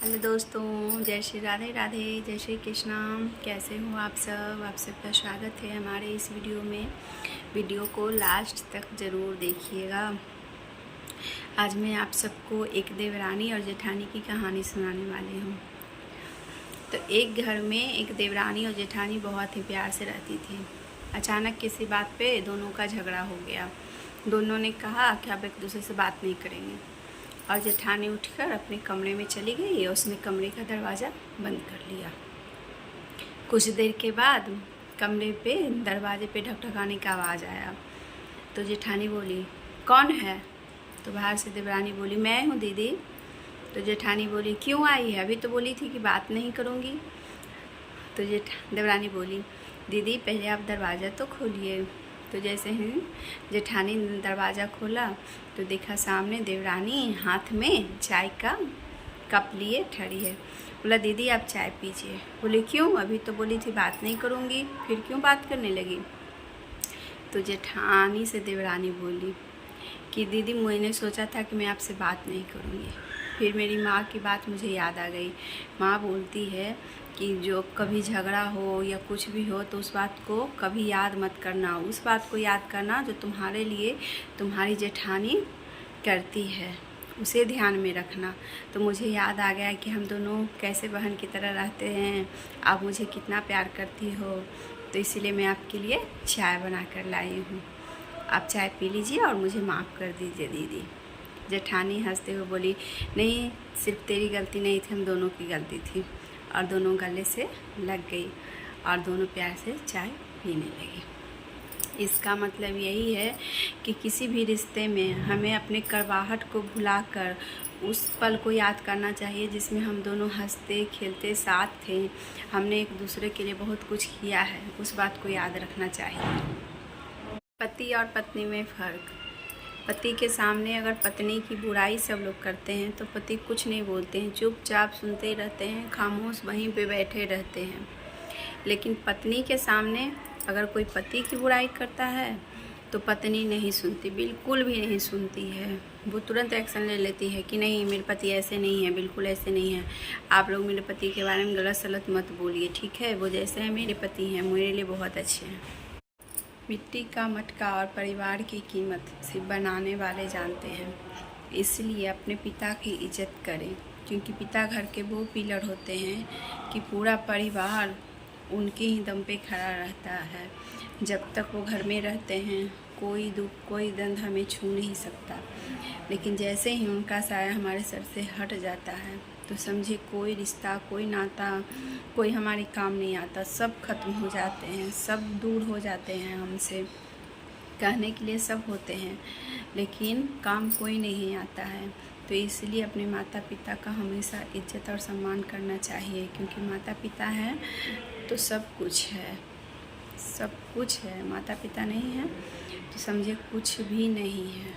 Hello दोस्तों, जय श्री राधे राधे, जय श्री कृष्णा। कैसे हो आप सबका स्वागत है हमारे इस वीडियो में। वीडियो को लास्ट तक ज़रूर देखिएगा। आज मैं आप सबको एक देवरानी और जेठानी की कहानी सुनाने वाली हूँ। तो एक घर में एक देवरानी और जेठानी बहुत ही प्यार से रहती थी। अचानक किसी बात पे दोनों का झगड़ा हो गया। दोनों ने कहा कि अब एक दूसरे से बात नहीं करेंगे और जेठानी उठकर अपने कमरे में चली गई और उसने कमरे का दरवाज़ा बंद कर लिया। कुछ देर के बाद कमरे पे दरवाजे पे ढकढकाने का आवाज़ आया। तो जेठानी बोली, कौन है? तो बाहर से देवरानी बोली, मैं हूँ दीदी। तो जेठानी बोली, क्यों आई है? अभी तो बोली थी कि बात नहीं करूँगी। तो देवरानी बोली, दीदी पहले आप दरवाज़ा तो खोलिए। तो जैसे ही जेठानी ने दरवाज़ा खोला तो देखा सामने देवरानी हाथ में चाय का कप लिए खड़ी है। बोला, दीदी आप चाय पीजिए। बोले, क्यों? अभी तो बोली थी बात नहीं करूँगी, फिर क्यों बात करने लगी? तो जेठानी से देवरानी बोली कि दीदी मैंने सोचा था कि मैं आपसे बात नहीं करूँगी, फिर मेरी माँ की बात मुझे याद आ गई। माँ बोलती है कि जो कभी झगड़ा हो या कुछ भी हो तो उस बात को कभी याद मत करना, उस बात को याद करना जो तुम्हारे लिए तुम्हारी जेठानी करती है, उसे ध्यान में रखना। तो मुझे याद आ गया कि हम दोनों कैसे बहन की तरह रहते हैं, आप मुझे कितना प्यार करती हो, तो इसीलिए मैं आपके लिए चाय बना कर लाई हूँ। आप चाय पी लीजिए और मुझे माफ़ कर दीजिए दीदी। जेठानी हंसते हुए बोली, नहीं सिर्फ तेरी गलती नहीं थी, हम दोनों की गलती थी। और दोनों गले से लग गई और दोनों प्यार से चाय पीने लगी। इसका मतलब यही है कि किसी भी रिश्ते में हमें अपने कड़वाहट को भुलाकर उस पल को याद करना चाहिए जिसमें हम दोनों हंसते खेलते साथ थे, हमने एक दूसरे के लिए बहुत कुछ किया है, उस बात को याद रखना चाहिए। पति और पत्नी में फ़र्क। पति के सामने अगर पत्नी की बुराई सब लोग करते हैं तो पति कुछ नहीं बोलते हैं, चुपचाप सुनते रहते हैं, खामोश वहीं पे बैठे रहते हैं। लेकिन पत्नी के सामने अगर कोई पति की बुराई करता है तो पत्नी नहीं सुनती, बिल्कुल भी नहीं सुनती है। वो तुरंत एक्शन ले लेती है कि नहीं मेरे पति ऐसे नहीं है, बिल्कुल ऐसे नहीं है, आप लोग मेरे पति के बारे में गलत सलत मत बोलिए, ठीक है? वो जैसे हैं मेरे पति हैं, मेरे लिए बहुत अच्छे हैं। मिट्टी का मटका और परिवार की कीमत सिर्फ बनाने वाले जानते हैं। इसलिए अपने पिता की इज्जत करें, क्योंकि पिता घर के वो पिलर होते हैं कि पूरा परिवार उनके ही दम पे खड़ा रहता है। जब तक वो घर में रहते हैं कोई दुख कोई दंड हमें छू नहीं सकता, लेकिन जैसे ही उनका साया हमारे सर से हट जाता है तो समझे कोई रिश्ता कोई नाता कोई हमारे काम नहीं आता, सब खत्म हो जाते हैं, सब दूर हो जाते हैं हमसे। कहने के लिए सब होते हैं लेकिन काम कोई नहीं आता है। तो इसलिए अपने माता पिता का हमेशा इज्जत और सम्मान करना चाहिए, क्योंकि माता पिता हैं तो सब कुछ है, सब कुछ है। माता पिता नहीं है तो समझे कुछ भी नहीं है।